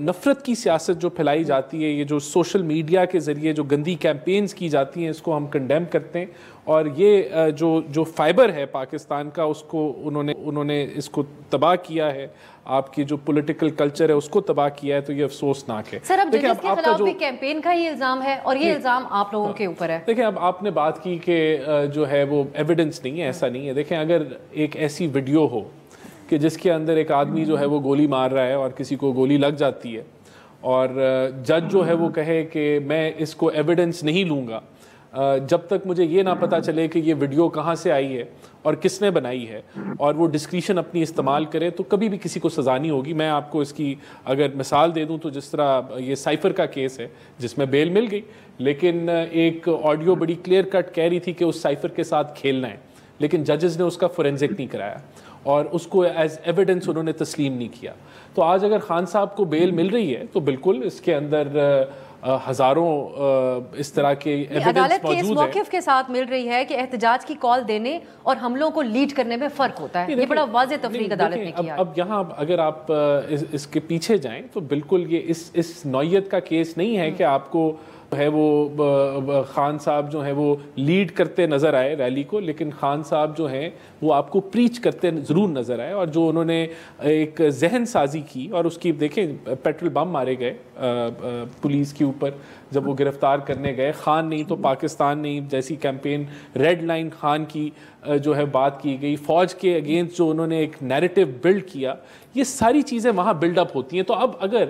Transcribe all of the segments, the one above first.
نفرت کی سیاست جو پھیلائی جاتی ہے, یہ جو سوشل میڈیا کے ذریعے جو گندی کیمپینز کی جاتی ہیں, اس کو ہم کنڈیم کرتے ہیں. اور یہ جو فائبر ہے پاکستان کا, اس کو انہوں نے اس کو تباہ کیا ہے, آپ کی جو پولیٹیکل کلچر ہے اس کو تباہ کیا ہے, تو یہ افسوسناک ہے. سر اب ججز کے خلاف بھی کیمپین کا ہی الزام ہے, اور یہ الزام آپ لوگوں کے اوپر ہے. دیکھیں, اب آپ نے بات کی کہ جو ہے وہ ایویڈنس نہیں ہے, ایسا نہیں ہے. دیکھیں, اگر ایک ایسی ویڈیو ہو کہ جس کے اندر ایک آدمی جو ہے وہ گولی مار رہا ہے اور کسی کو گولی لگ جاتی ہے, اور جج جو ہے وہ کہے کہ میں اس کو ایویڈنس نہیں لوں گا جب تک مجھے یہ نہ پتہ چلے کہ یہ ویڈیو کہاں سے آئی ہے اور کس نے بنائی ہے, اور وہ ڈسکریشن اپنی استعمال کرے, تو کبھی بھی کسی کو سزا نہیں ہوگی. میں آپ کو اس کی اگر مثال دے دوں تو جس طرح یہ سائفر کا کیس ہے جس میں بیل مل گئی, لیکن ایک آڈیو بڑی کلیئر کٹ کہہ رہی تھی کہ اس سائفر کے ساتھ کھیلنا ہے, لیکن ججز نے اس کا فورینزک نہیں کرایا اور اس کو ایز ایویڈنس انہوں نے تسلیم نہیں کیا. تو آج اگر خان صاحب کو بیل مل رہی ہے تو بالکل اس کے اندر ہزاروں اس طرح کے ایویڈنس موجود ہے. عدالت کے اس موقف کے ساتھ مل رہی ہے کہ احتجاج کی کال دینے اور حملوں کو لیڈ کرنے میں فرق ہوتا ہے. یہ بڑا واضح تفریق عدالت نے کیا. اب یہاں اگر آپ اس کے پیچھے جائیں تو بالکل یہ اس نوعیت کا کیس نہیں ہے کہ آپ کو ہے وہ خان صاحب جو ہیں وہ لیڈ کرتے نظر آئے ریلی کو, لیکن خان صاحب جو ہیں وہ آپ کو پریچ کرتے ضرور نظر آئے. اور جو انہوں نے ایک ذہن سازی کی, اور اس کی دیکھیں پیٹرول بم مارے گئے پولیس کے اوپر جب وہ گرفتار کرنے گئے. خان نہیں تو پاکستان نہیں جیسی کیمپین, ریڈ لائن خان کی جو ہے بات کی گئی, فوج کے اگینسٹ جو انہوں نے ایک نیریٹو بلڈ کیا, یہ ساری چیزیں وہاں بلڈ اپ ہوتی ہیں. تو اب اگر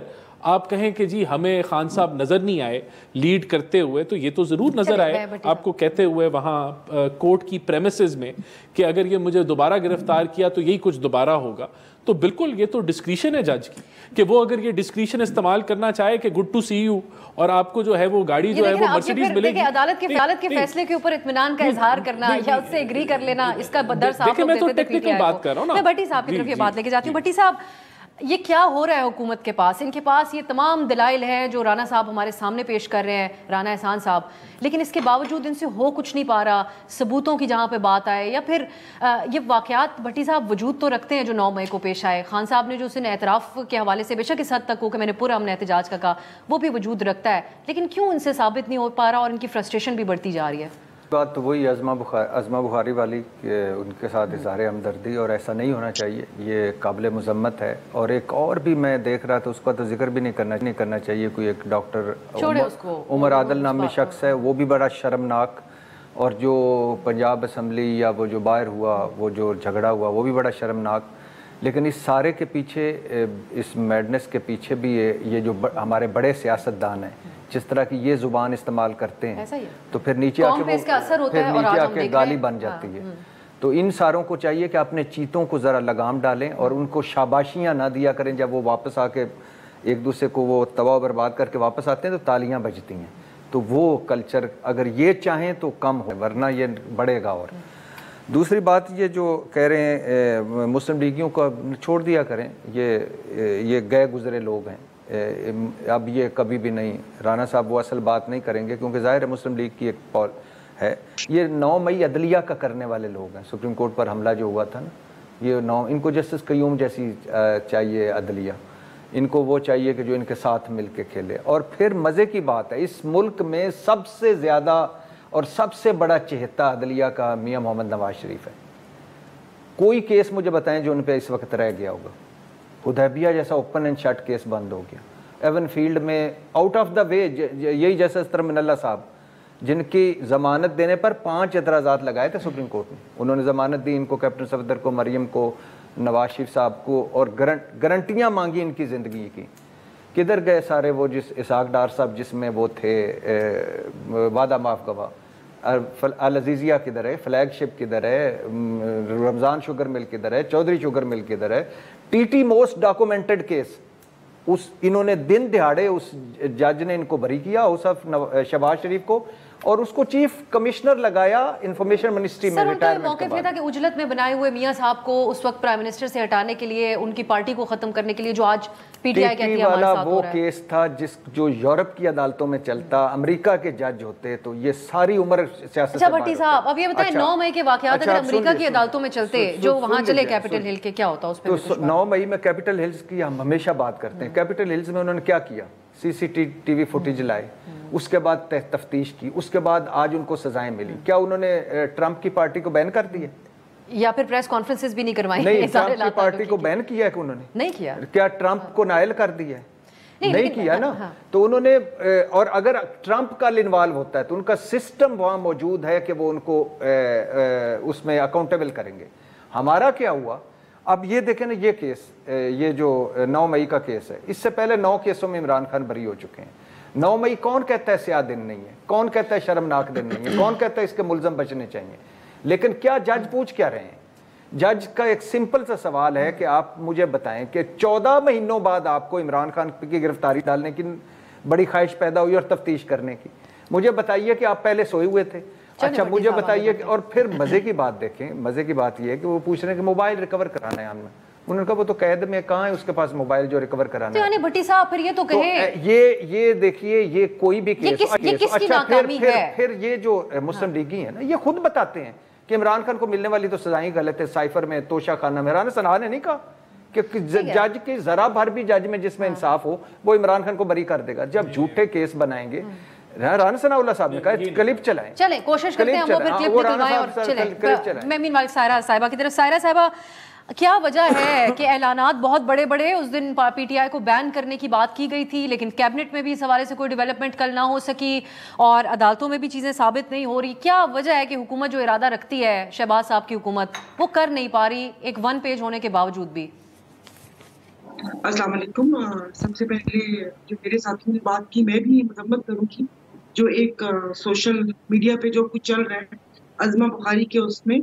آپ کہیں کہ جی ہمیں خان صاحب نظر نہیں آئے لیڈ کرتے ہوئے, تو یہ تو ضرور نظر آئے آپ کو کہتے ہوئے وہاں کورٹ کی پریمیسز میں کہ اگر یہ مجھے دوبارہ گرفتار کیا تو یہی کچھ دوبارہ ہوگا. تو بالکل یہ تو ڈسکریشن ہے جج کی کہ وہ اگر یہ ڈسکریشن استعمال کرنا چاہے کہ گڈ ٹو سی یو, اور آپ کو جو ہے وہ گاڑی جو ہے وہ مرسیڈیز ملے گی. عدالت کے فیصلے کے اوپر اطمینان کا اظہار کرنا یا اس سے ایگری کر لینا, اس کا درس آپ لوگ دیتے تھے. میں بات کر رہا ہوں نا, میں بھٹی صاحب کی طرف یہ بات لے کے جاتی ہوں. بھٹی صاحب, یہ کیا ہو رہا ہے حکومت کے پاس؟ ان کے پاس یہ تمام دلائل ہیں جو رانا صاحب ہمارے سامنے پیش کر رہے ہیں, رانا احسان صاحب, لیکن اس کے باوجود ان سے ہو کچھ نہیں پا رہا. ثبوتوں کی جہاں پہ بات آئے یا پھر یہ واقعات بھٹی صاحب وجود تو رکھتے ہیں جو 9 مئی کو پیش آئے. خان صاحب نے جو اسے اعتراف کے حوالے سے بے شک اس حد تک ہو کہ میں نے پورا امن احتجاج کا کہا, وہ بھی وجود رکھتا ہے, لیکن کیوں ان سے ثابت نہیں ہو پا رہا اور ان کی فرسٹریشن بھی بڑھتی جا رہی ہے؟ بات تو وہی ازما بخاری والی کہ ان کے ساتھ اظہار ہمدردی, اور ایسا نہیں ہونا چاہیے, یہ قابل مذمت ہے. اور ایک اور بھی میں دیکھ رہا تھا, اس کا تو ذکر بھی نہیں کرنا چاہیے, کوئی ایک ڈاکٹر عمر عادل نامی شخص ہے, وہ بھی بڑا شرمناک. اور جو پنجاب اسمبلی یا وہ جو باہر ہوا, وہ جو جھگڑا ہوا, وہ بھی بڑا شرمناک. لیکن اس سارے کے پیچھے, اس میڈنس کے پیچھے بھی یہ جو ہمارے بڑے سیاستدان ہیں جس طرح کی یہ زبان استعمال کرتے ہیں, تو پھر نیچے آ کے گالی بن جاتی ہے. تو ان ساروں کو چاہیے کہ اپنے چیتوں کو ذرا لگام ڈالیں اور ان کو شاباشیاں نہ دیا کریں. جب وہ واپس آ کے ایک دوسرے کو وہ تباہ و برباد کر کے واپس آتے ہیں تو تالیاں بجتی ہیں. تو وہ کلچر اگر یہ چاہیں تو کم ہو, ورنہ یہ بڑھے گا. اور دوسری بات یہ جو کہہ رہے ہیں مسلم لیگیوں کو چھوڑ دیا کریں, یہ گئے گزرے لوگ ہیں, اب یہ کبھی بھی نہیں. رانا صاحب وہ اصل بات نہیں کریں گے, کیونکہ ظاہر ہے مسلم لیگ کی ایک پال ہے. یہ 9 مئی عدلیہ کا کرنے والے لوگ ہیں. سپریم کورٹ پر حملہ جو ہوا تھا نا, یہ ان کو جسٹس قیوم جیسی چاہیے عدلیہ, ان کو وہ چاہیے کہ جو ان کے ساتھ مل کے کھیلے. اور پھر مزے کی بات ہے, اس ملک میں سب سے زیادہ اور سب سے بڑا چہتا عدلیہ کا میاں محمد نواز شریف ہے. کوئی کیس مجھے بتائیں جو ان پہ اس وقت رہ گیا ہوگا. حدیبیہ جیسا اوپن اینڈ شٹ کیس بند ہو گیا. ایون فیلڈ میں آؤٹ آف دا وے, یہی جیسا ترمن اللہ صاحب جن کی ضمانت دینے پر 5 اعتراضات لگائے تھے سپریم کورٹ میں, انہوں نے ضمانت دی ان کو, کیپٹن صفدر کو, مریم کو, نواز شریف صاحب کو, اور گارنٹیاں مانگی ان کی زندگی کی. کدھر گئے سارے وہ جس اسحاق ڈار صاحب جس میں وہ تھے وعدہ معاف گواہ؟ العزیزیہ کدھر ہے, فلیگ شپ کدھر ہے, رمضان شوگر مل کدھر ہے, چودھری شوگر مل کدھر ہے؟ T T most documented case, انہوں نے دن دہاڑے اس جج نے ان کو بری کیا, شہباز شریف کو, اور اس کو چیف کمشنر لگایا انفارمیشن منسٹری میں ریٹائرمنٹ کے بعد. موقف یہ تھا کہ اجلت میں بنائے ہوئے میاں صاحب کو اس وقت پرائم منسٹر سے ہٹانے کے لیے, ان کی پارٹی کو ختم کرنے کے لیے, جو آج ٹی والا وہ کیس تھا جو یورپ کی عدالتوں میں چلتا، امریکہ کے جج ہوتے تو یہ ساری عمر سیاست. اچھا بھٹی صاحب اب یہ بتائیں 9 مئی کے واقعات اگر امریکہ کی عدالتوں میں چلتے جو وہاں چلے کیپٹل ہل کے، کیا ہوتا اس پہ؟ 9 مئی میں کیپٹل ہلز کی ہم ہمیشہ بات کرتے ہیں. کیپٹل ہلز میں انہوں نے کیا کیا؟ ٹی وی فوٹیج لائے، اس کے بعد تفتیش کی، اس کے بعد آج ان کو سزائیں ملی. کیا انہوں نے ٹرمپ کی پارٹی کو بین کر دیا؟ یا پھر پریس کانفرنسز بھی نہیں کروائی؟ نہیں، ٹرمپ کی پارٹی کو بین کیا ہے کہ انہوں نے نہیں کیا. کیا ٹرمپ کو نائل کر دیا ہے؟ نہیں کیا نا. تو انہوں نے، اور اگر ٹرمپ کا انوالو ہوتا ہے تو ان کا سسٹم وہاں موجود ہے کہ وہ ان کو اس میں اکاؤنٹیبل کریں گے. ہمارا کیا ہوا؟ اب یہ دیکھیں نا، یہ کیس، یہ جو 9 مئی کا کیس ہے، اس سے پہلے 9 کیسوں میں عمران خان بری ہو چکے ہیں. 9 مئی کون کہتا ہے سیاہ دن نہیں ہے؟ کون کہتا ہے شرمناک دن نہیں ہے؟ کون کہتا ہے اس کے ملزم بچنے چاہیے؟ لیکن کیا جج پوچھ کیا رہے ہیں؟ جج کا ایک سمپل سا سوال ہے کہ آپ مجھے بتائیں کہ 14 مہینوں بعد آپ کو عمران خان کی گرفتاری ڈالنے کی بڑی خواہش پیدا ہوئی اور تفتیش کرنے کی. مجھے بتائیے کہ آپ پہلے سوئے ہوئے تھے. اچھا مجھے بتائیے کہ، اور پھر مزے کی بات دیکھیں، مزے کی بات یہ ہے کہ وہ پوچھ رہے ہیں کہ موبائل ریکور کرانا ہے ہم نے. انہوں نے کہا وہ تو قید میں، کہاں ہے اس کے پاس موبائل جو ریکور کرانا ہے؟ یعنی بھٹی صاحب پھر یہ تو کہیں، یہ دیکھیے، یہ کوئی بھی کیس. اچھا پھر یہ جو مسلم لیگی ہیں نا، یہ خود بتاتے ہیں کہ عمران خان کو ملنے والی تو سزائیں غلط ہے. سائفر میں، توشہ خانہ میں، رانا ثنا نے نہیں کہا کہ جج کی ذرا بھر بھی جج میں جس میں انصاف ہو وہ عمران خان کو بری کر دے گا. جب جھوٹے کیس بنائیں گے، رانا ثنا اللہ صاحب نے کہا کلپ چلائیں. چلیں کوشش کرتے ہیں ہم وہ پھر کلپ نکلوائیں اور چلیں. میں مین والی سائرہ صاحبہ کی طرف. سائرہ صاحبہ، کیا وجہ ہے کہ اعلانات بہت بڑے بڑے اس دن پی ٹی آئی کو بین کرنے کی بات کی گئی تھی، لیکن کیبنٹ میں بھی اس حوالے سے کوئی ڈیولپمنٹ کل نہ ہو سکی اور عدالتوں میں بھی چیزیں ثابت نہیں ہو رہی؟ کیا وجہ ہے کہ حکومت جو ارادہ رکھتی ہے، شہباز صاحب کی حکومت، وہ کر نہیں پا رہی ایک 1 پیج ہونے کے باوجود بھی؟ السلام علیکم. سب سے پہلے جو میرے ساتھیوں نے بات کی، میں بھی مذمت کروں گی. جو ایک سوشل میڈیا پہ جو کچھ چل رہا ہے عظمہ بخاری کے، اس میں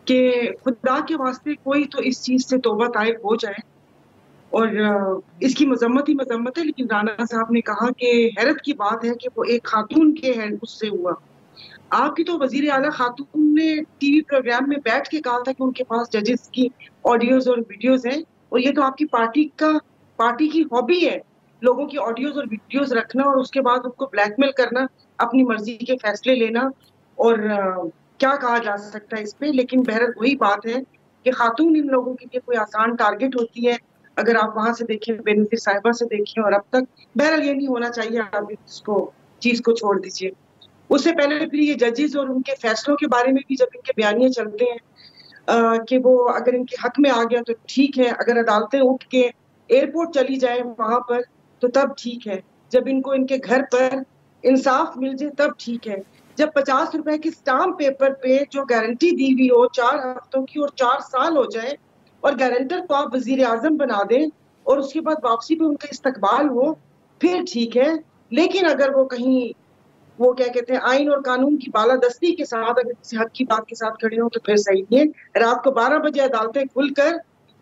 کہ خدا کے واسطے کوئی تو اس چیز سے توبہ طائب ہو جائے، اور اس کی مذمت ہی مذمت ہے. لیکن رانا صاحب نے کہا کہ حیرت کی بات ہے کہ وہ ایک خاتون کے اس سے ہوا. آپ کی تو وزیر اعلیٰ خاتون نے ٹی وی پروگرام میں بیٹھ کے کہا تھا کہ ان کے پاس ججز کی آڈیوز اور ویڈیوز ہیں، اور یہ تو آپ کی پارٹی کی ہابی ہے، لوگوں کی آڈیوز اور ویڈیوز رکھنا اور اس کے بعد ان کو بلیک میل کرنا، اپنی مرضی کے فیصلے لینا. اور کیا کہا جا سکتا ہے اس پہ. لیکن بہرحال وہی بات ہے کہ خاتون ان لوگوں کے لیے کوئی آسان ٹارگٹ ہوتی ہے. اگر آپ وہاں سے دیکھیں، بے نظیر صاحبہ سے دیکھیں، اور اب تک بہرحال یہ نہیں ہونا چاہیے. آپ اس چیز کو چھوڑ دیجیے. اس سے پہلے پھر یہ ججز اور ان کے فیصلوں کے بارے میں بھی جب ان کے بیانیے چلتے ہیں کہ وہ اگر ان کے حق میں آ گیا تو ٹھیک ہے، اگر عدالتیں اٹھ کے ایئرپورٹ چلی جائیں وہاں پر تو تب ٹھیک ہے، جب ان کو ان کے گھر پر انصاف مل جائے تب ٹھیک ہے. جب 50 روپے کی اسٹامپ پیپر پہ جو گارنٹی دی ہوئی ہو 4 ہفتوں کی اور 4 سال ہو جائے، اور گارنٹر کو آپ وزیر اعظم بنا دیں اور اس کے بعد واپسی پہ ان کا استقبال ہو، پھر ٹھیک ہے. لیکن اگر وہ کہیں وہ کیا کہتے ہیں آئین اور قانون کی بالادستی کے ساتھ اگر کسی حق کی بات کے ساتھ کھڑے ہوں تو پھر صحیح نہیں ہے. رات کو 12 بجے عدالتیں کھل کر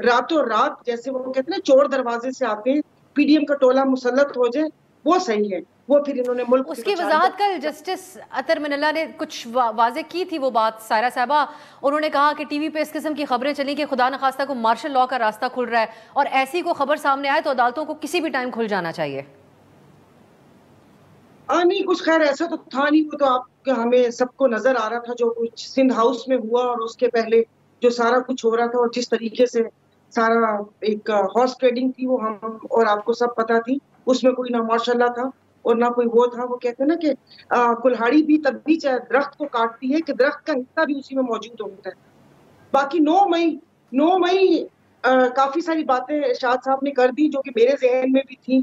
راتوں رات جیسے وہ کہتے ہیں چور دروازے سے آتے ہیں، پی ڈی ایم کا ٹولہ مسلط ہو جائے، وہ صحیح ہے. وہ پھر انہوں نے ملک اس کی وضاحت کل جسٹس عطر من اللہ نے کچھ واضح کی تھی وہ بات سائرہ صاحبہ. انہوں نے کہا کہ ٹی وی پہ اس قسم کی خبریں چلیں کہ خدا نخواستہ کو مارشل لاء کا راستہ کھل رہا ہے، اور ایسی کو خبر سامنے آئے تو عدالتوں کو کسی بھی ٹائم کھل جانا چاہیے. نہیں کچھ خیر ایسا تو تھا نہیں. وہ تو آپ ہمیں سب کو نظر آ رہا تھا جو کچھ سندھ ہاؤس میں ہوا، اور اس کے پہلے جو سارا کچھ ہو رہا تھا، اور جس طریقے سے سارا ایک ہارس ٹریڈنگ تھی وہ ہم اور آپ کو سب پتا تھی. اس میں کوئی نہ ماشاء اللہ تھا اور نہ کوئی وہ تھا. وہ کہتے ہیں نا کہ کلہاڑی بھی تب بھی چاہے درخت کو کاٹتی ہے کہ درخت کا حصہ بھی اسی میں موجود ہوتا ہے. باقی 9 مئی کافی ساری باتیں ارشاد صاحب نے کر دی جو کہ میرے ذہن میں بھی تھیں،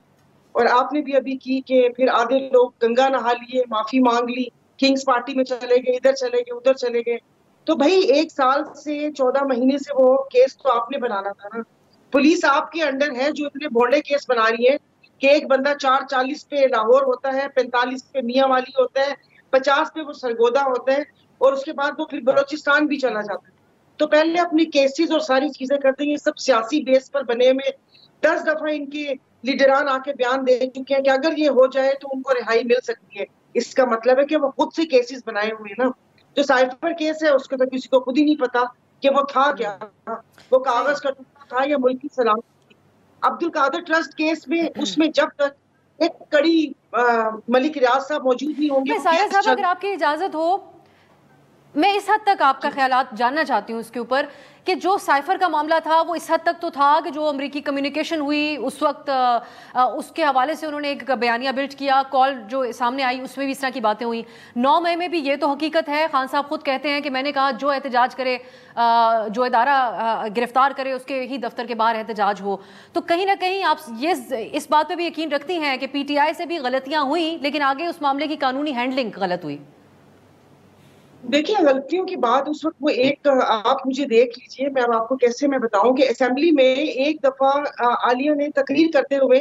اور آپ نے بھی ابھی کی کہ پھر آدھے لوگ گنگا نہا لیے، معافی مانگ لی، کنگز پارٹی میں چلے گئے، ادھر چلے گئے، ادھر چلے گئے. تو بھائی 1 سال سے 14 مہینے سے وہ کیس تو آپ نے بنانا تھا نا. پولیس آپ کے انڈر ہے جو اتنے بھونڈے کیس بنا رہی ہے کہ ایک بندہ 440 پہ لاہور ہوتا ہے، 45 پہ میاں والی ہوتا ہے، 50 پہ وہ سرگودا ہوتا ہے، اور اس کے بعد وہ پھر بلوچستان بھی چلا جاتا ہے. تو پہلے اپنی کیسز اور ساری چیزیں کرتے ہیں. یہ سب سیاسی بیس پر بنے میں 10 دفعہ ان کے لیڈران آ کے بیان دے چکے ہیں کہ اگر یہ ہو جائے تو ان کو رہائی مل سکتی ہے. اس کا مطلب ہے کہ وہ خود سے کیسز بنائے ہوئے نا. جو سائفر کیس ہے اس کو تو کسی کو خود ہی نہیں پتا کہ وہ تھا کیا، وہ کاغذ کا ٹکڑا تھا یا ملک کی سلامتی. عبد القادر ٹرسٹ کیس میں اس میں جب تک ایک کڑی ملک ریاض صاحب موجود نہیں ہوں گے. سارا صاحب اگر آپ کی اجازت ہو میں اس حد تک آپ کا خیالات جاننا چاہتی ہوں اس کے اوپر کہ جو سائفر کا معاملہ تھا وہ اس حد تک تو تھا کہ جو امریکی کمیونیکیشن ہوئی اس وقت اس کے حوالے سے انہوں نے ایک بیانیہ بلڈ کیا, کال جو سامنے آئی اس میں بھی اس طرح کی باتیں ہوئی. 9 مئی میں بھی یہ تو حقیقت ہے, خان صاحب خود کہتے ہیں کہ میں نے کہا جو احتجاج کرے, جو ادارہ گرفتار کرے اس کے ہی دفتر کے باہر احتجاج ہو. تو کہیں نہ کہیں آپ یہ اس بات پہ بھی یقین رکھتی ہیں کہ پی ٹی آئی سے بھی غلطیاں ہوئیں لیکن آگے اس معاملے کی قانونی ہینڈلنگ غلط ہوئی؟ دیکھیے غلطیوں کی بات اس وقت وہ ایک آپ مجھے دیکھ لیجئے, میں اب آپ کو کیسے میں بتاؤں کہ اسمبلی میں ایک دفعہ عالیہ نے تقریر کرتے ہوئے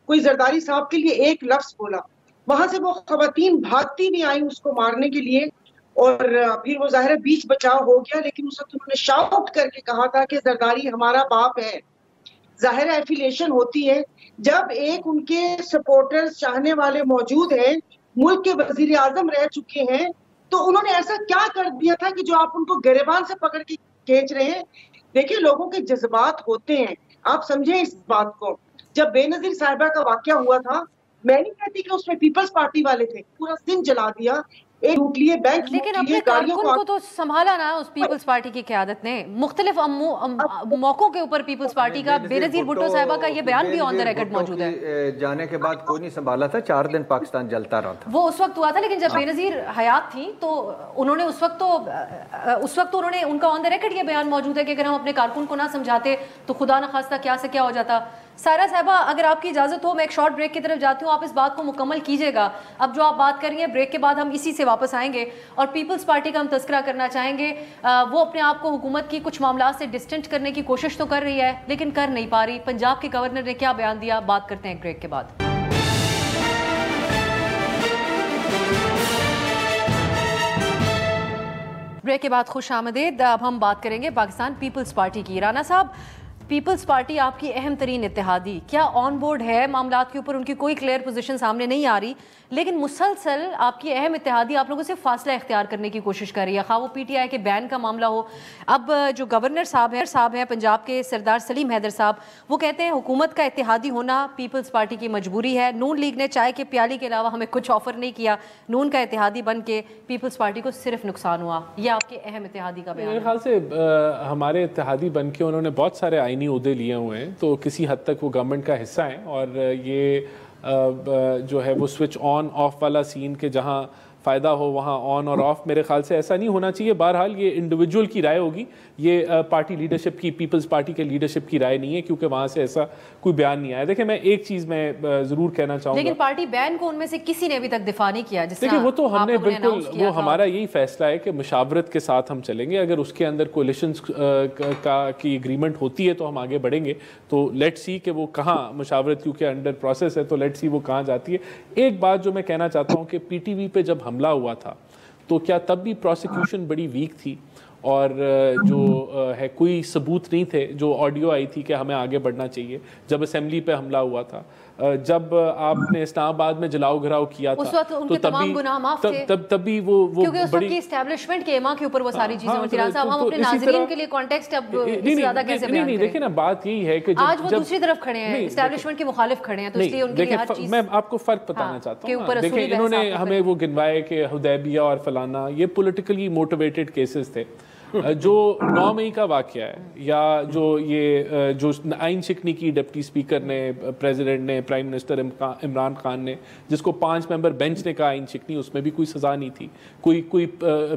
کوئی زرداری صاحب کے لیے ایک لفظ بولا, وہاں سے وہ خواتین بھاگتی بھی آئیں اس کو مارنے کے لیے, اور پھر وہ ظاہر بیچ بچاؤ ہو گیا, لیکن اس وقت انہوں نے شاؤٹ کر کے کہا تھا کہ زرداری ہمارا باپ ہے. ظاہر ایفیلیشن ہوتی ہے جب ایک ان کے سپورٹرز چاہنے والے موجود ہیں, ملک کے وزیر اعظم رہ چکے ہیں, تو انہوں نے ایسا کیا کر دیا تھا کہ جو آپ ان کو گریبان سے پکڑ کے کھینچ رہے ہیں. دیکھیں لوگوں کے جذبات ہوتے ہیں, آپ سمجھیں اس بات کو. جب بے نظیر صاحبہ کا واقعہ ہوا تھا, میں نہیں کہتی کہ اس میں پیپلز پارٹی والے تھے, پورا سندھ جلا دیا, ایک لوٹ لیے, بینک لیکن اپنے کارکن کو تو سنبھالا نا اس پیپلز پارٹی کی قیادت نے, مختلف موقعوں کے اوپر پیپلز پارٹی کا, بے نظیر بھٹو صاحبہ کا یہ بیان بھی آن دا ریکارڈ موجود ہے. جانے کے بعد کوئی نہیں سنبھالا تھا, 4 دن پاکستان جلتا رہا تھا. وہ اس وقت ہوا تھا, لیکن جب بے نظیر حیات تھی تو انہوں نے اس وقت تو انہوں نے, ان کا آن دا ریکارڈ یہ بیان موجود ہے کہ اگر ہم اپنے کارکن کو نہ سمجھاتے تو خدا نخواستہ کیا سے کیا ہو جاتا. سائرہ صاحبہ اگر آپ کی اجازت ہو میں ایک شارٹ بریک کی طرف جاتی ہوں, آپ اس بات کو مکمل کیجیے گا. اب جو آپ بات کر رہی ہیں بریک کے بعد ہم اسی سے واپس آئیں گے اور پیپلز پارٹی کا ہم تذکرہ کرنا چاہیں گے. وہ اپنے آپ کو حکومت کی کچھ معاملات سے ڈسٹنٹ کرنے کی کوشش تو کر رہی ہے لیکن کر نہیں پا رہی. پنجاب کے گورنر نے کیا بیان دیا, بات کرتے ہیں ایک بریک کے بعد. بریک کے بعد خوش آمدید. اب ہم بات کریں گے پاکستان پیپلز پارٹی کی. رانا صاحب, پیپلز پارٹی آپ کی اہم ترین اتحادی, کیا آن بورڈ ہے معاملات کے اوپر؟ ان کی کوئی کلیئر پوزیشن سامنے نہیں آ رہی, لیکن مسلسل آپ کی اہم اتحادی آپ لوگوں سے فاصلہ اختیار کرنے کی کوشش کر رہی ہے, خواہ وہ پی ٹی آئی کے بین کا معاملہ ہو. اب جو گورنر صاحب ہیں پنجاب کے, سردار سلیم حیدر صاحب, وہ کہتے ہیں حکومت کا اتحادی ہونا پیپلز پارٹی کی مجبوری ہے. نون لیگ نے چائے کے پیالی کے علاوہ ہمیں کچھ آفر نہیں کیا, نون کا اتحادی بن کے پیپلز پارٹی کو صرف نقصان ہوا. یہ آپ کے اہم اتحادی کا بیان ہے. میرے خیال سے ہمارے اتحادی بن کے انہوں نے بہت سارے آئینی عہدے لیے ہوئے ہیں, تو کسی حد تک وہ گورنمنٹ کا حصہ ہیں, اور یہ جو ہے وہ سوئچ آن آف والا سین کے جہاں فائدہ ہو وہاں آن اور آف, میرے خیال سے ایسا نہیں ہونا چاہیے. بہرحال یہ انڈیویجول کی رائے ہوگی, یہ پارٹی لیڈرشپ کی, پیپلز پارٹی کے لیڈرشپ کی رائے نہیں ہے, کیونکہ وہاں سے ایسا کوئی بیان نہیں آیا. دیکھیں میں ایک چیز میں ضرور کہنا چاہوں گا, لیکن پارٹی بین کو ان میں سے کسی نے ابھی تک دفاع نہیں کیا. دیکھیں وہ تو ہم نے بالکل, وہ ہمارا یہی فیصلہ ہے کہ مشاورت کے ساتھ ہم چلیں گے. اگر اس کے اندر کولیشنز کی اگریمنٹ ہوتی ہے تو ہم آگے بڑھیں گے. تو لیٹ سی کہ وہ کہاں مشاورت, کیونکہ انڈر پروسیس ہے, تو لیٹ سی وہ کہاں جاتی ہے. ایک بات جو میں کہنا چاہتا ہوں کہ پی ٹی وی پہ جب حملہ ہوا تھا تو کیا تب بھی پروسیکیوشن بڑی ویک تھی, اور جو ہے کوئی ثبوت نہیں تھے. جو آڈیو آئی تھی کہ ہمیں آگے بڑھنا چاہیے, جب اسمبلی پہ حملہ ہوا تھا, جب آپ نے اسلام آباد میں جلاؤ گھراؤ کیا تھا, تو تمام گناہ معاف تھے, تب بھی وہ کیونکہ اس وقت کی اسٹیبلشمنٹ کے ایما کے اوپر وہ ساری چیزیں ہوتی. رانا صاحب ہم اپنے ناظرین کے لیے کانٹیکسٹ اب اس سے زیادہ کیسے بیان کریں؟ دیکھیں نا بات یہی ہے کہ آج وہ دوسری طرف کھڑے ہیں, اسٹیبلشمنٹ کے مخالف کھڑے ہیں, تو اس لیے ان کے لیے ہر چیز. میں آپ کو فرق بتانا چاہتا ہوں. دیکھیں انہوں نے ہمیں وہ گنوائے کہ حدیبیہ اور فلانا, یہ پولیٹیکلی موٹیویٹڈ کیسز تھے. جو 9 مئی کا واقعہ ہے, یا جو یہ جو آئین شکنی کی ڈپٹی اسپیکر نے, پریزیڈنٹ نے, پرائم منسٹر عمران خان نے, جس کو 5 ممبر بینچ نے کہا آئین شکنی, اس میں بھی کوئی سزا نہیں تھی, کوئی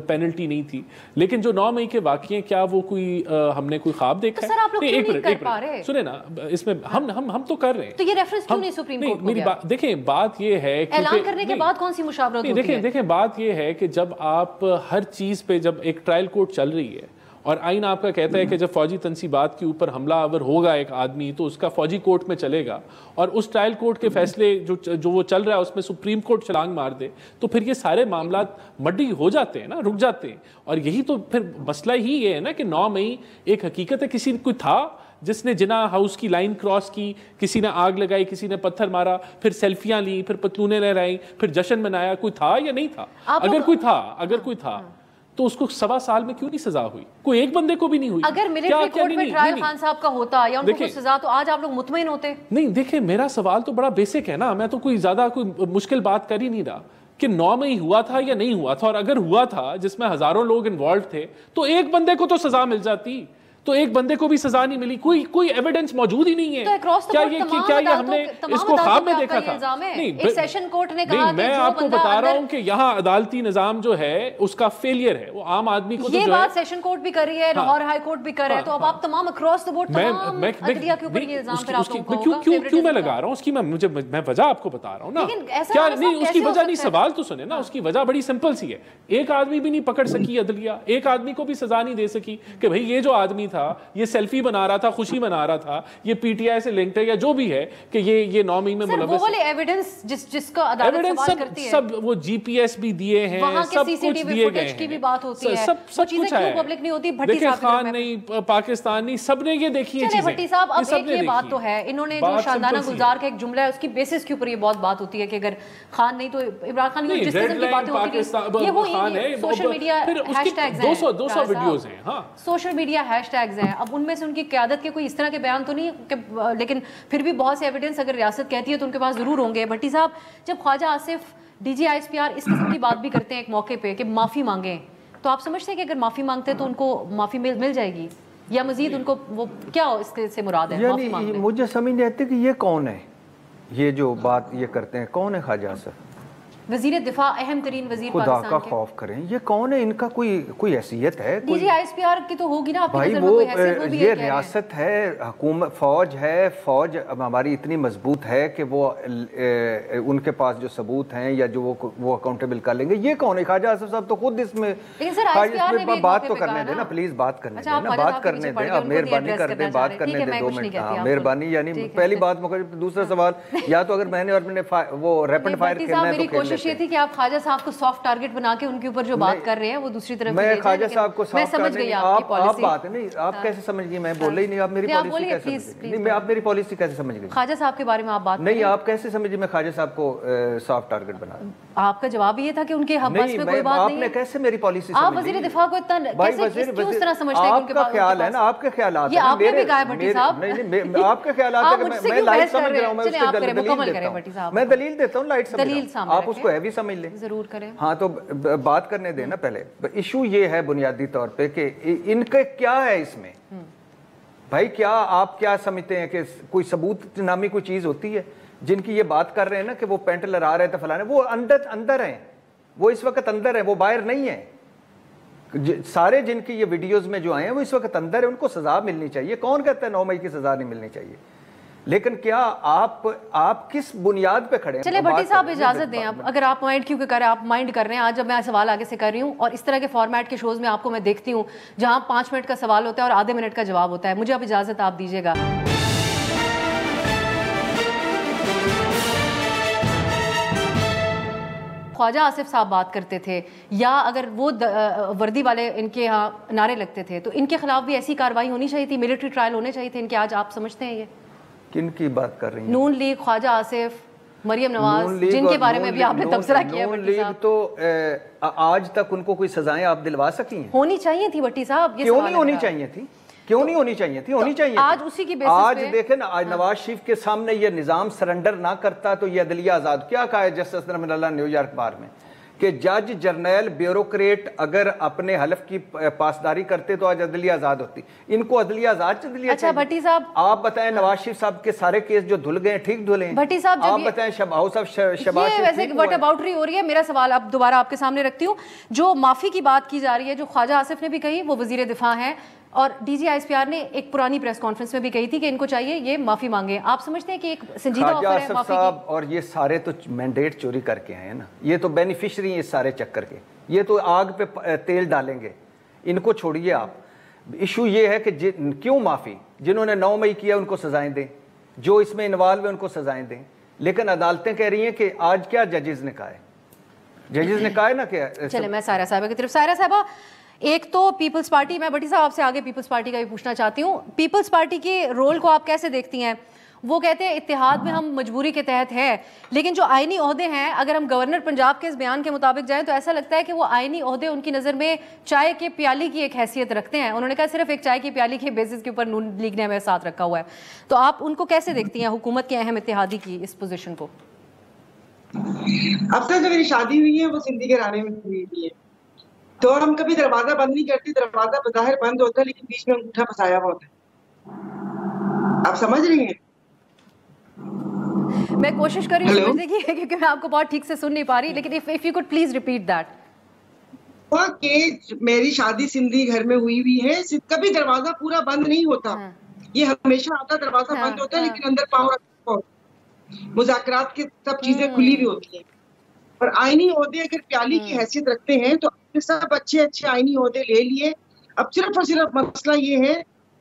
پینلٹی نہیں تھی. لیکن جو 9 مئی کے واقعے, کیا وہ کوئی ہم نے کوئی خواب دیکھا ہے؟ ایک منٹ سنیں نا, اس میں ہم تو کر رہے ہیں. تو یہ ریفرنس کیوں نہیں سپریم کورٹ کو گیا؟ دیکھیں بات یہ ہے, اعلان کرنے کے بعد کون سی مشاورت ہوتی ہے؟ دیکھیں بات یہ ہے کہ جب آپ ہر چیز پہ, جب ایک ٹرائل کورٹ چل رہی ہے اور آئین آپ کا کہتا ہے کہ جب فوجی تنصیبات کے اوپر حملہ آور ہوگا ایک آدمی, تو اس کا فوجی کورٹ میں چلے گا, اور اس ٹرائل کورٹ کے فیصلے جو وہ چل رہا ہے اس میں سپریم کورٹ چھلانگ مار دے, تو پھر یہ سارے معاملات مڈی ہو جاتے ہیں نا, رک جاتے ہیں. اور یہی تو پھر مسئلہ ہی یہ ہے نا کہ 9 مئی ایک حقیقت ہے, کسی کوئی تھا جس نے جنا ہاؤس کی لائن کراس کی, کسی نے آگ لگائی, کسی نے پتھر مارا, پھر سیلفیاں لی, پھر پتلونیں لہرائیں, پھر جشن منایا, کوئی تھا یا نہیں تھا؟ اگر کوئی تھا تو اس کو 1.25 سال میں کیوں نہیں سزا ہوئی؟ کوئی ایک بندے کو بھی نہیں ہوئی. اگر ملٹری کورٹ میں ٹرائل خان صاحب کا ہوتا یا ان کو سزا تو آج آپ لوگ مطمئن ہوتے. نہیں دیکھیں میرا سوال تو بڑا بیسک ہے نا, میں تو کوئی زیادہ کوئی مشکل بات کر ہی نہیں رہا کہ 9 مئی ہوا تھا یا نہیں ہوا تھا, اور اگر ہوا تھا جس میں ہزاروں لوگ انوالوڈ تھے تو ایک بندے کو تو سزا مل جاتی, تو ایک بندے کو بھی سزا نہیں ملی. کوئی ایویڈنس موجود ہی نہیں ہے. کیا یہ ہم نے اس کو خواب میں دیکھا تھا؟ نہیں, سیشن کورٹ نے کہا میں آپ کو بتا رہا ہوں کہ یہاں عدالتی نظام جو ہے اس کا فیلئر ہے. وہ عام آدمی کو یہ بات سیشن کورٹ بھی کر رہی ہے, لاہور ہائی کورٹ بھی کر رہا ہے, تو اب آپ تمام اکراس دی بورڈ تمام عدلیہ کے اوپر یہ الزام پھر آپ لوگوں کو ہوگا. کیوں میں لگا رہا ہوں اس کی, میں وجہ آپ کو بتا رہا ہوں نا. کیا نہیں اس کی وجہ نہیں, سوال تو سنیں نا. اس کی وجہ بڑی سمپل سی ہے, ایک آدمی بھی نہیں پکڑ سکی عدلیہ, ایک آدمی کو بھی سزا نہیں دے سکی کہ بھئی یہ جو آدمی تھا یہ سیلفی بنا رہا تھا, خوشی منا رہا تھا, یہ پی ٹی آئی سے لنکڈ ہے یا جو بھی ہے کہ یہ 9 مئی میں ملوث ہے. وہ والے ایویڈنس جس کا عدالت سوال کرتی ہے, سب وہ جی پی ایس بھی دیے ہیں, سب کچھ دیے گئے ہیں, کی بھی بات ہوتی ہے, سب کچھ ہے. پبلک نہیں ہوتی. دیکھیں خان نہیں, پاکستان نہیں, سب نے یہ دیکھی ہے چیزیں. بھٹی صاحب اب ایک یہ بات تو ہے, انہوں نے جو شاندانہ گلزار کا ایک جملہ ہے اس کی بیسس کے اوپر یہ بہت بات ہوتی ہے کہ اگر خان نہیں تو عمران خان کی جس قسم کی باتیں ہوتی ہیں, یہ وہی سوشل میڈیا ہیش ٹیگز ہیں, 200 ویڈیوز ہیں. ہاں سوشل میڈیا ہیش ٹیگز ہیں. اب ان میں سے ان کی قیادت کے کوئی اس طرح کے بیان تو نہیں, لیکن پھر بھی بہت سے ایویڈنس اگر ریاست کہتی ہے تو ان کے پاس ضرور ہوں گے. بھٹی صاحب جب Khawaja Asif D G I S P R اس قسم کی بات بھی کرتے ہیں ایک موقع پہ کہ معافی مانگیں, تو آپ سمجھتے ہیں کہ اگر معافی مانگتے تو ان کو معافی مل جائے گی یا مزید ان کو وہ کیا اس سے مراد ہے؟ یعنی مجھے سمجھ نہیں آتی کہ یہ کون ہے, یہ جو بات یہ کرتے ہیں کون ہے خواجہ آصف؟ وزیر دفاع, اہم ترین وزیر خدا پاکستان کا خوف کریں, یہ کون ہے؟ ان کا کوئی حیثیت ہے؟ D G I S P R کی تو ہوگی نا بھائی, وہ یہ ریاست ہے, حکومت, فوج ہے. فوج ہماری اتنی مضبوط ہے کہ وہ ان کے پاس جو ثبوت ہیں یا جو وہ اکاؤنٹیبل کر لیں گے. یہ کون ہے؟ خواجہ آصف صاحب تو خود اس میں بات تو کرنے دیں نا پلیز, بات کرنے دیں نا, بات کرنے دیں. اب مہربانی کر دیں, بات کرنے دیں 2 منٹ. مہربانی. یعنی پہلی بات, دوسرا سوال, یا تو اگر میں نے اور میں نے وہ ریپڈ فائر کھیلنا ہے تو کوشش یہ تھی کہ آپ خواجہ صاحب کو سافٹ ٹارگٹ بنا کے ان کے اوپر جو بات کر رہے ہیں وہ دوسری طرف میں خواجہ صاحب کو میں سمجھ گئی آپ بات نہیں, آپ کیسے سمجھ گئی؟ میں بول رہی نہیں, آپ میری پالیسی کیسے سمجھ گئی؟ نہیں, میں آپ میری پالیسی کیسے سمجھ گئی؟ خواجہ صاحب کے بارے میں آپ بات نہیں, آپ کیسے سمجھیں میں خواجہ صاحب کو سافٹ ٹارگٹ بنا دوں؟ آپ کا جواب یہ تھا کہ ان کے حق میں کوئی بات نہیں ہے. آپ نے کیسے میری پالیسی آپ وزیر دفاع کو اتنا کیوں اس طرح سمجھتے ہیں؟ آپ کا خیال ہے نا, آپ کے خیالات یہ آپ نے بھی کہا ہے بھٹی صاحب. نہیں, آپ کے خیالات ہے کہ میں لائٹ سمجھ رہا ہوں, میں اس کے دلیل دیتا ہوں, میں دلیل دیتا ہوں, لائٹ سمجھ رہا ہوں, آپ اس کو ہیوی سمجھ لیں. ضرور کریں. ہاں تو بات کرنے دیں نا پہلے. ایشو یہ ہے بنیادی طور پہ کہ ان کے کیا ہے اس میں بھائی, کیا آپ کیا سمجھتے ہیں کہ کوئی ثبوت نامی کوئی چیز ہوتی ہے؟ جن کی یہ بات کر رہے ہیں نا کہ وہ پینٹ لڑا رہے تھے فلانے, وہ اندر ہیں, وہ اس وقت اندر ہیں, وہ باہر نہیں ہیں. سارے جن کی یہ ویڈیوز میں جو آئے ہیں وہ اس وقت اندر ہیں, ان کو سزا ملنی چاہیے. کون کہتا ہے 9 مئی کی سزا نہیں ملنی چاہیے؟ لیکن کیا آپ کس بنیاد پہ کھڑے ہیں؟ چلے بھٹی صاحب اجازت دیں, اب اگر آپ مائنڈ کیوں کہ کر رہے ہیں, آپ مائنڈ کر رہے ہیں. آج جب میں سوال آگے سے کر رہی ہوں اور اس طرح کے فارمیٹ کے شوز میں آپ کو میں دیکھتی ہوں جہاں 5 منٹ کا سوال ہوتا ہے اور آدھے منٹ کا جواب ہوتا ہے, مجھے اب اجازت آپ دیجیے گا. خواجہ آصف صاحب بات کرتے تھے یا اگر وہ وردی والے ان کے ہاں نعرے لگتے تھے تو ان کے خلاف بھی ایسی کاروائی ہونی چاہیے تھی, ملٹری ٹرائل ہونے چاہیے تھے ان کے. آج آپ سمجھتے ہیں یہ کن کی بات کر رہی ہیں؟ نون لیگ, خواجہ آصف, مریم نواز, جن کے بارے میں بھی آپ نے تبصرہ کیا. نون لیگ تو آج تک ان کو کوئی سزائیں آپ دلوا سکی ہیں؟ ہونی چاہیے تھی بھٹی صاحب. کیوں نہیں ہونی چاہیے تھی؟ کیوں نہیں ہونی چاہیے تھی؟ ہونی چاہیے. آج اسی کی بیسس آج دیکھیں نا, آج نواز شریف کے سامنے یہ نظام سرنڈر نہ کرتا تو یہ عدلیہ آزاد. کیا کہا ہے جسٹس رحمۃ اللہ نیو یارک بار میں کہ جج جرنیل بیوروکریٹ اگر اپنے حلف کی پاسداری کرتے تو آج عدلیہ آزاد ہوتی. ان کو عدلیہ آزاد عدلیہ. اچھا بھٹی صاحب آپ بتائیں, نواز شریف صاحب کے سارے کیس جو دھل گئے ٹھیک دھلے ہیں؟ بھٹی صاحب آپ بتائیں شباز شریف ویسے وٹ اباؤٹری ہو رہی ہے. میرا سوال اب دوبارہ آپ کے سامنے رکھتی ہوں. جو معافی کی بات کی جا رہی ہے, جو خواجہ آصف نے بھی کہی, وہ وزیر دفاع ہیں, اور D G I S P R نے ایک پرانی پریس کانفرنس میں بھی کہی تھی کہ ان کو چاہیے یہ معافی مانگے. آپ سمجھتے ہیں کہ ایک سنجیدہ آفر ہے معافی کی؟ اور یہ سارے تو مینڈیٹ چوری کر کے آئے ہیں نا, یہ تو بینیفیشری ہیں اس سارے چکر کے, یہ تو آگ پہ تیل ڈالیں گے. ان کو چھوڑیے آپ. ایشو یہ ہے کہ کیوں معافی؟ جنہوں نے 9 مئی کیا ان کو سزائیں دیں, جو اس میں انوالو ہیں ان کو سزائیں دیں. لیکن عدالتیں کہہ رہی ہیں کہ آج کیا ججز نے کہا ہے, ججز نے کہا ہے نا کہ چلے میں سائرہ صاحبہ کی طرف. سائرہ صاحبہ, ایک تو پیپلز پارٹی, میں بھٹی صاحب آپ سے آگے پیپلز پارٹی کا بھی پوچھنا چاہتی ہوں, پیپلز پارٹی کے رول کو آپ کیسے دیکھتی ہیں؟ وہ کہتے ہیں اتحاد میں ہم مجبوری کے تحت ہیں، لیکن جو آئینی عہدے ہیں اگر ہم گورنر پنجاب کے اس بیان کے مطابق جائیں تو ایسا لگتا ہے کہ وہ آئینی عہدے ان کی نظر میں چائے کے پیالی کی ایک حیثیت رکھتے ہیں. انہوں نے کہا صرف ایک چائے کی پیالی کے بیسس کے اوپر نون لیگ نے ہمیں ساتھ رکھا ہوا ہے. تو آپ ان کو کیسے دیکھتی ہیں حکومت کے اہم اتحادی کی اس پوزیشن کو؟ اب تک جو میری شادی ہوئی ہے وہ سندھی کے رانے میں ہوئی ہے، تو ہم کبھی دروازہ بند نہیں کرتے. دروازہ بظاہر بند ہوتا ہے لیکن بیچ میں انگوٹھا پھنسایا ہوا ہوتا ہے. آپ سمجھ رہی ہیں؟ میں کوشش کر رہی ہوں سمجھنے کی کیونکہ میں آپ کو بہت ٹھیک سے سن نہیں پا رہی، لیکن if you could please repeat that. کہ میری شادی سندھی گھر میں ہوئی ہے، کبھی دروازہ پورا بند نہیں ہوتا. یہ ہمیشہ آتا دروازہ بند ہوتا ہے لیکن اندر پاؤں رکھا ہوتا ہے. مذاکرات کی سب چیزیں کھلی بھی ہوتی ہیں. اور آئینی عہدے اگر پیالی کی حیثیت رکھتے ہیں تو سب اچھے اچھے آئینی عہدے لے لیے. اب صرف اور صرف مسئلہ یہ ہے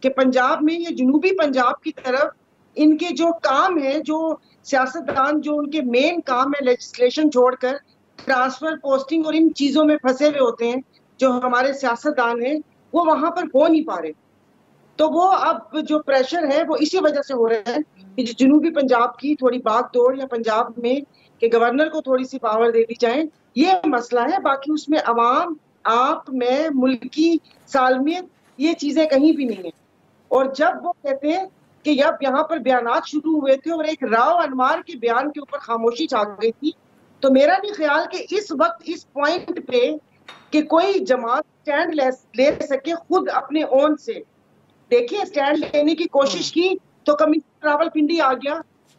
کہ پنجاب میں یا جنوبی پنجاب کی طرف ان کے جو کام ہے، جو سیاستدان جو ان کے مین کام ہے لیجسلیشن چھوڑ کر ٹرانسفر پوسٹنگ اور ان چیزوں میں پھنسے ہوئے ہوتے ہیں، جو ہمارے سیاستدان ہیں وہ وہاں پر ہو نہیں پا رہے. تو وہ اب جو پریشر ہے وہ اسی وجہ سے ہو رہا ہے کہ جو جنوبی پنجاب کی تھوڑی باغ دوڑ یا پنجاب میں کہ گورنر کو تھوڑی سی پاور دے دی جائے، یہ مسئلہ ہے. باقی اس میں عوام، آپ، میں، ملکی سالمیت یہ چیزیں کہیں بھی نہیں ہیں. اور جب وہ کہتے ہیں کہ جب یہاں پر بیانات شروع ہوئے تھے اور ایک راؤ انوار کے بیان کے اوپر خاموشی چھا گئی تھی، تو میرا نہیں خیال کہ اس وقت اس پوائنٹ پہ کہ کوئی جماعت سٹینڈ لے سکے خود اپنے اون سے. دیکھیے سٹینڈ لینے کی کوشش کی تو کمیشن راول پنڈی آ گیا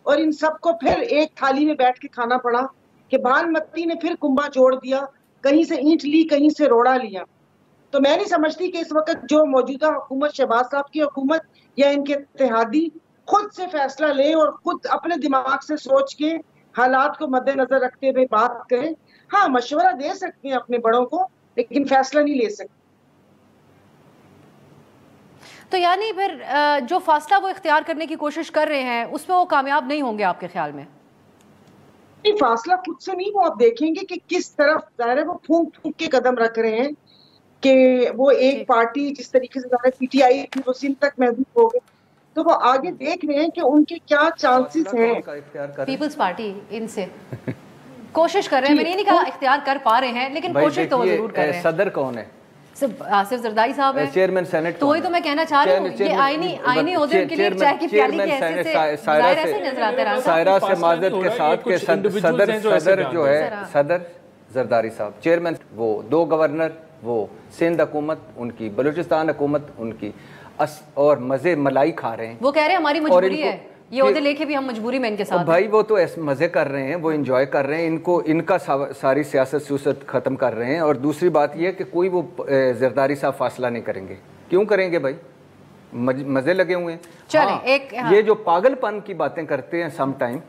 اور ان سب کو پھر ایک تھالی میں بیٹھ کے کھانا پڑا کہ بھانمتی نے پھر کنبا جوڑ دیا، کہیں سے اینٹ لی کہیں سے روڑا لیا. تو میں نہیں سمجھتی کہ اس وقت جو موجودہ حکومت شہباز صاحب کی حکومت یا ان کے اتحادی خود سے فیصلہ لیں اور خود اپنے دماغ سے سوچ کے حالات کو مد نظر رکھتے ہوئے بات کریں. ہاں مشورہ دے سکتے ہیں اپنے بڑوں کو لیکن فیصلہ نہیں لے سکتے. تو یعنی پھر جو فاصلہ وہ اختیار کرنے کی کوشش کر رہے ہیں اس میں وہ کامیاب نہیں ہوں گے آپ کے خیال میں؟ نہیں، فاصلہ خود سے نہیں، وہ آپ دیکھیں گے کہ کس طرف ظاہر ہے وہ پھونک پھونک کے قدم رکھ رہے ہیں کہ وہ ایک پارٹی جس طریقے سے ظاہر پی ٹی آئی تھی وہ سندھ تک محدود ہو گئے، تو وہ آگے دیکھ رہے ہیں کہ ان کے کیا چانسز ہیں. پیپلز پارٹی ان سے کوشش کر رہے ہیں، میں نے نہیں کہا اختیار کر پا رہے ہیں لیکن کوشش تو وہ ضرور کر رہے ہیں. صدر کون ہے؟ آصف زرداری صاحب ہیں، چیئرمین سینٹ. تو وہی تو میں کہنا چاہ رہی ہوں، یہ آئینی عہدے ان کے لیے چائے کی پیالی کی حیثیت سے ظاہر ایسے نظر آتے ہیں. سائرہ سے معذرت کے ساتھ کہ صدر جو ہے صدر زرداری صاحب، چیئرمین وہ دو گورنر، وہ سندھ حکومت ان کی، بلوچستان حکومت ان کی، اور مزے ملائی کھا رہے ہیں. وہ کہہ رہے ہیں ہماری مجبوری ہے، یہ عہدے لے کے بھی ہم مجبوری میں ان کے ساتھ. بھائی وہ تو مزے کر رہے ہیں، وہ انجوائے کر رہے ہیں، ان کا ساری سیاست ختم کر رہے ہیں. اور دوسری بات یہ کہ کوئی وہ زرداری صاحب فاصلہ نہیں کریں گے. کیوں کریں گے بھائی؟ مزے لگے ہوئے ہیں. چلیں یہ جو پاگل پن کی باتیں کرتے ہیں سم ٹائم،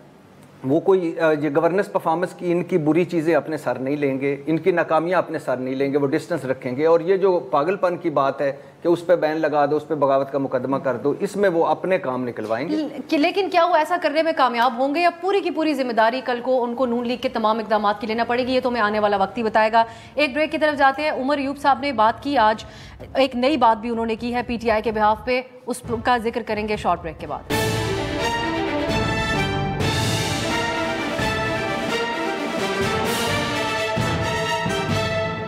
وہ کوئی یہ گورننس پرفارمنس کی ان کی بری چیزیں اپنے سر نہیں لیں گے، ان کی ناکامیاں اپنے سر نہیں لیں گے، وہ ڈسٹنس رکھیں گے. اور یہ جو پاگل پن کی بات ہے کہ اس پہ بین لگا دو، اس پہ بغاوت کا مقدمہ کر دو، اس میں وہ اپنے کام نکلوائیں گے. لیکن کیا وہ ایسا کرنے میں کامیاب ہوں گے یا پوری کی پوری ذمہ داری کل کو ان کو نون لیگ کے تمام اقدامات کی لینا پڑے گی؟ یہ تو ہمیں آنے والا وقت ہی بتائے گا. ایک بریک کی طرف جاتے ہیں. عمر ایوب صاحب نے بات کی، آج ایک نئی بات بھی انہوں نے کی ہے پی ٹی آئی کے بہاف پہ، اس کا ذکر کریں گے شارٹ بریک کے بعد.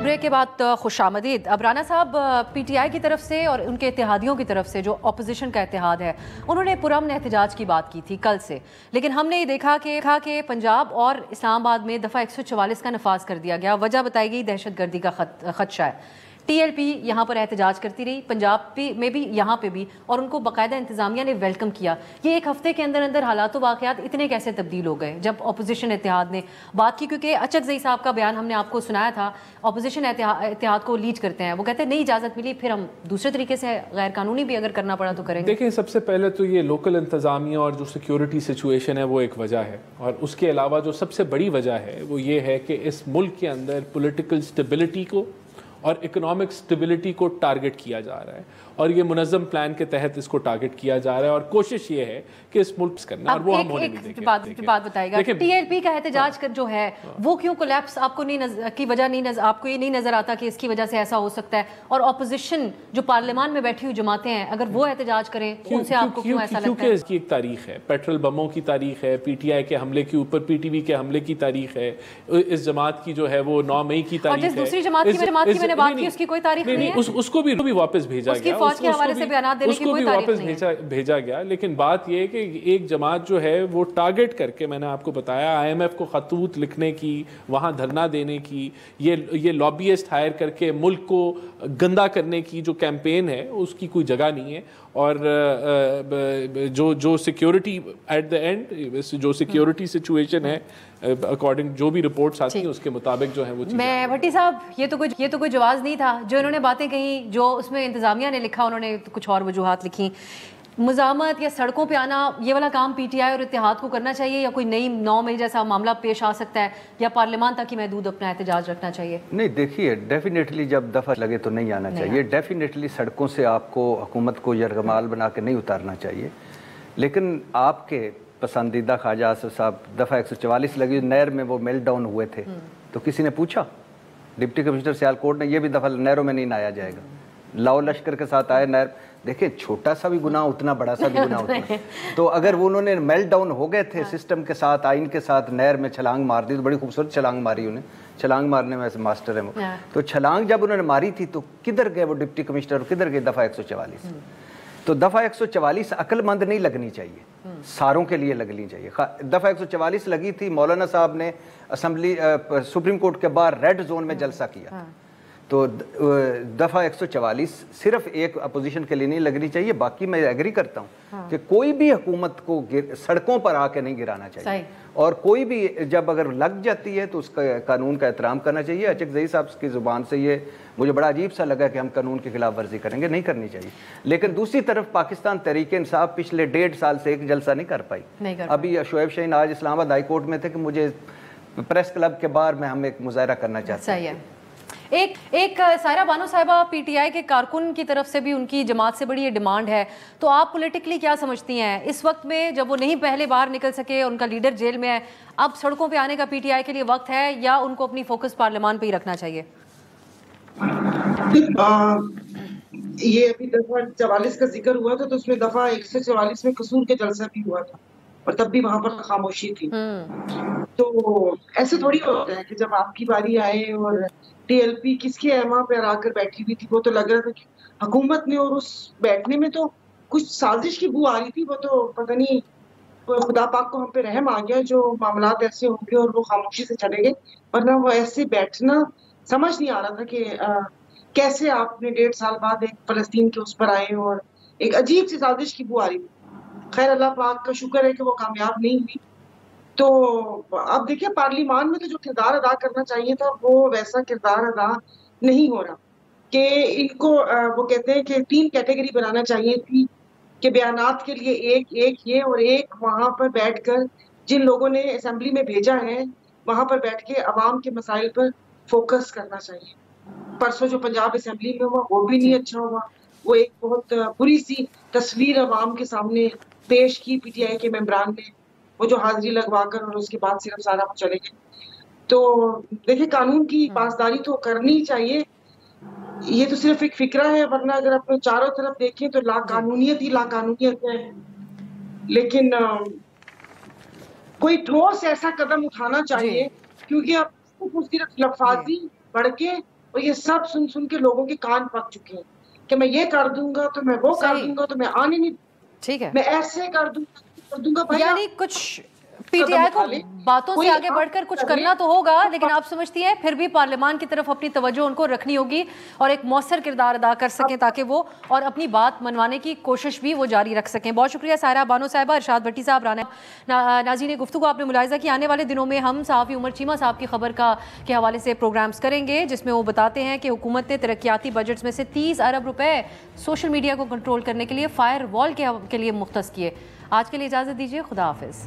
بریک کے بعد خوش آمدید. اب رانا صاحب، پی ٹی آئی کی طرف سے اور ان کے اتحادیوں کی طرف سے جو اپوزیشن کا اتحاد ہے، انہوں نے پرامن احتجاج کی بات کی تھی کل سے، لیکن ہم نے یہ دیکھا کہ پنجاب اور اسلام آباد میں دفعہ 144 کا نفاذ کر دیا گیا. وجہ بتائی گئی دہشت گردی کا خدشہ ہے. ٹی ایل پی یہاں پر احتجاج کرتی رہی، پنجاب میں بھی یہاں پہ بھی، اور ان کو باقاعدہ انتظامیہ نے ویلکم کیا. یہ ایک ہفتے کے اندر اندر حالات و واقعات اتنے کیسے تبدیل ہو گئے جب اپوزیشن اتحاد نے بات کی؟ کیونکہ اچکزئی صاحب کا بیان ہم نے آپ کو سنایا تھا، اپوزیشن اتحاد کو لیڈ کرتے ہیں، وہ کہتے ہیں نہیں اجازت ملی پھر ہم دوسرے طریقے سے غیر قانونی بھی اگر کرنا پڑا تو کریں گے. دیکھیں، سب سے پہلے تو یہ لوکل انتظامیہ اور جو سیکیورٹی سچویشن ہے وہ ایک وجہ ہے، اور اس کے علاوہ جو سب سے بڑی وجہ ہے وہ یہ ہے کہ اس ملک کے اندر پولیٹیکل سٹیبلٹی کو اور اکنامک اسٹیبلٹی کو ٹارگٹ کیا جا رہا ہے, اور یہ منظم پلان کے تحت اس کو ٹارگٹ کیا جا رہا ہے, اور کوشش یہ ہے کہ اس ملک کرنا, اور وہ ہم ہونے نہیں دیں گے. بات بتائے گا ٹی ایل پی کا احتجاج جو ہے وہ کیوں کولیپس آپ کو کی وجہ نہیں, آپ کو یہ نہیں نظر آتا کہ اس کی وجہ سے ایسا ہو سکتا ہے, اور اپوزیشن جو پارلیمان میں بیٹھی ہوئی جماعتیں ہیں اگر وہ احتجاج کریں ان سے آپ کو کیوں ایسا لگتا ہے؟ کیونکہ اس کی ایک تاریخ ہے, پیٹرول بموں کی تاریخ ہے, پی ٹی آئی کے حملے کے اوپر پی ٹی وی کے حملے کی تاریخ ہے, اس جماعت کی جو ہے وہ 9 مئی کی تاریخ ہے. اور جس دوسری جماعت کی میں نے بات کی اس کی کوئی تاریخ نہیں ہے, اس کو بھی واپس بھیجا گیا, فوج کے حوالے سے بیانات دینے کی کوئی تاریخ نہیں ہے, بھیجا گیا. لیکن بات یہ ہے کہ ایک جماعت جو ہے وہ ٹارگٹ کر کے, میں نے آپ کو بتایا, آئی ایم ایف کو خطوط لکھنے کی, وہاں دھرنا دینے کی, یہ لابیسٹ ہائر کر کے ملک کو گندا کرنے کی جو کیمپین ہے اس کی کوئی جگہ نہیں ہے. اور جو سیکیورٹی ایٹ دا اینڈ, جو سیکیورٹی سچویشن ہے اکارڈنگ جو بھی رپورٹس آتی ہیں اس کے مطابق جو ہے وہ چیزیں. میں بھٹی صاحب, یہ تو کوئی جواز نہیں تھا جو انہوں نے باتیں کہیں, جو اس میں انتظامیہ نے لکھا انہوں نے کچھ اور وجوہات لکھی. مزاحمت یا سڑکوں پہ آنا, یہ والا کام پی ٹی آئی اور اتحاد کو کرنا چاہیے, یا کوئی نئی 9 مئی جیسا معاملہ پیش آ سکتا ہے, یا پارلیمان تک ہی محدود اپنا احتجاج رکھنا چاہیے؟ نہیں دیکھیے, ڈیفینیٹلی جب دفعہ لگے تو نہیں آنا چاہیے. ڈیفینیٹلی سڑکوں سے آپ کو حکومت کو یرغمال بنا کے نہیں اتارنا چاہیے. لیکن آپ کے پسندیدہ خواجہ آصف صاحب دفعہ 144 لگی, نہر میں وہ میلٹ ڈاؤن ہوئے تھے, تو کسی نے پوچھا؟ ڈپٹی کمشنر سیالکوٹ نے یہ بھی دفعہ نہروں میں نہیں نہایا جائے گا, لاؤ لشکر کے ساتھ آئے نہر. دیکھیں چھوٹا سا بھی گناہ اتنا, بڑا سا بھی گناہ اتنا. تو اگر وہ انہوں نے میلٹ ڈاؤن ہو گئے تھے سسٹم کے ساتھ, آئین کے ساتھ, نہر میں چھلانگ مار دی, تو بڑی خوبصورت چھلانگ ماری انہیں, چھلانگ مارنے میں ایسے ماسٹر ہیں وہ. تو چھلانگ جب انہوں نے ماری تھی تو کدھر گئے وہ ڈپٹی کمشنر, کدھر گئے دفعہ 144؟ تو دفعہ 144 عقل مند نہیں لگنی چاہیے, ساروں کے لیے لگنی چاہیے. دفعہ 144 لگی تھی, مولانا صاحب نے اسمبلی سپریم کورٹ کے باہر ریڈ زون میں جلسہ کیا. تو دفعہ 144 صرف ایک اپوزیشن کے لیے نہیں لگنی چاہیے. باقی میں ایگری کرتا ہوں کہ کوئی بھی حکومت کو سڑکوں پر آ کے نہیں گرانا چاہیے, اور کوئی بھی جب اگر لگ جاتی ہے تو اس کا قانون کا احترام کرنا چاہیے. اچک زئی صاحب کی زبان سے یہ مجھے بڑا عجیب سا لگا کہ ہم قانون کی خلاف ورزی کریں گے, نہیں کرنی چاہیے. لیکن دوسری طرف پاکستان تحریک انصاف پچھلے 1.5 سال سے ایک جلسہ نہیں کر پائی. ابھی شعیب شاہین آج اسلام آباد ہائی کورٹ میں تھے کہ مجھے پریس کلب کے باہر میں ہم ایک مظاہرہ کرنا چاہتے ہیں. ایک سائرہ بانو صاحبہ, پی ٹی آئی کے کارکن کی طرف سے بھی ان کی جماعت سے بڑی یہ ڈیمانڈ ہے, تو آپ پولیٹیکلی کیا سمجھتی ہیں اس وقت میں جب وہ نہیں پہلے باہر نکل سکے, ان کا لیڈر جیل میں ہے, اب سڑکوں پہ آنے کا پی ٹی آئی کے لیے وقت ہے, یا ان کو اپنی فوکس پارلیمان پہ ہی رکھنا چاہیے؟ یہ ابھی دفعہ 44 کا ذکر ہوا تھا, تو اس میں دفعہ 144 میں قصور کے جلسہ بھی ہوا تھا, اور تب بھی وہاں پر خاموشی تھی. تو ایسے تھوڑی ہوتا ہے کہ جب آپ کی باری آئے اور ٹی ایل پی کس کے ایما پہ آ کر بیٹھی ہوئی تھی, وہ تو لگ رہا تھا کہ حکومت نے, اور اس بیٹھنے میں تو کچھ سازش کی بو آ رہی تھی. وہ تو پتہ نہیں خدا پاک کو ہم پہ رحم آ گیا جو معاملات ایسے ہوں گے اور وہ خاموشی سے چلے گئے, ورنہ وہ ایسے بیٹھنا سمجھ نہیں آ رہا تھا کہ کیسے آپ نے 1.5 سال بعد ایک فلسطین کے اس پر آئے, اور ایک عجیب سی سازش کی بو آ رہی تھی. خیر اللہ پاک کا شکر ہے کہ وہ کامیاب نہیں ہوئی. تو اب دیکھیں پارلیمان میں تو جو کردار ادا کرنا چاہیے تھا وہ ویسا کردار ادا نہیں ہو رہا, کہ ان کو وہ کہتے ہیں کہ 3 کیٹیگری بنانا چاہیے تھی, کہ بیانات کے لیے ایک یہ, اور ایک وہاں پر بیٹھ کر جن لوگوں نے اسمبلی میں بھیجا ہے وہاں پر بیٹھ کے عوام کے مسائل پر فوکس کرنا چاہیے. پرسوں جو پنجاب اسمبلی میں ہوا وہ بھی نہیں اچھا ہوا, وہ ایک بہت بری سی تصویر عوام کے سامنے پیش کی پی ٹی آئی کے ممبران نے, وہ جو حاضری لگوا کر اور اس کے بعد صرف سارا وہ چلے گئے. تو دیکھیں قانون کی پاسداری تو کرنی چاہیے, یہ تو صرف ایک فکرہ ہے, ورنہ اگر اپنے چاروں طرف دیکھیں تو لا قانونیت ہے. لیکن کوئی ٹھوس ایسا قدم اٹھانا چاہیے, کیونکہ اب صرف لفاظی بڑھ کے, اور یہ سب سن کے لوگوں کے کان پک چکے ہیں کہ میں یہ کر دوں گا تو میں وہ کر دوں گا, تو میں آنے نہیں, ٹھیک ہے, میں ایسے کر دوں گا. یعنی کچھ پی ٹی آئی کو باتوں سے آگے بڑھ کر کچھ کرنا تو ہوگا, لیکن آپ سمجھتی ہیں پھر بھی پارلیمان کی طرف اپنی توجہ ان کو رکھنی ہوگی اور ایک مؤثر کردار ادا کر سکیں تاکہ وہ اور اپنی بات منوانے کی کوشش بھی وہ جاری رکھ سکیں. بہت شکریہ سائرہ بانو صاحبہ, ارشاد بھٹی صاحب, ناظرین گفتگو آپ نے ملاحظہ کی. آنے والے دنوں میں ہم صحافی عمر چیمہ صاحب کی خبر کے حوالے سے پروگرامز کریں گے, جس میں وہ بتاتے ہیں کہ حکومت نے ترقیاتی بجٹس میں سے 30 ارب روپے سوشل میڈیا کو کنٹرول کرنے کے لیے فائر وال کے لیے مختص کیے. آج کے لیے اجازت دیجیے, خدا حافظ.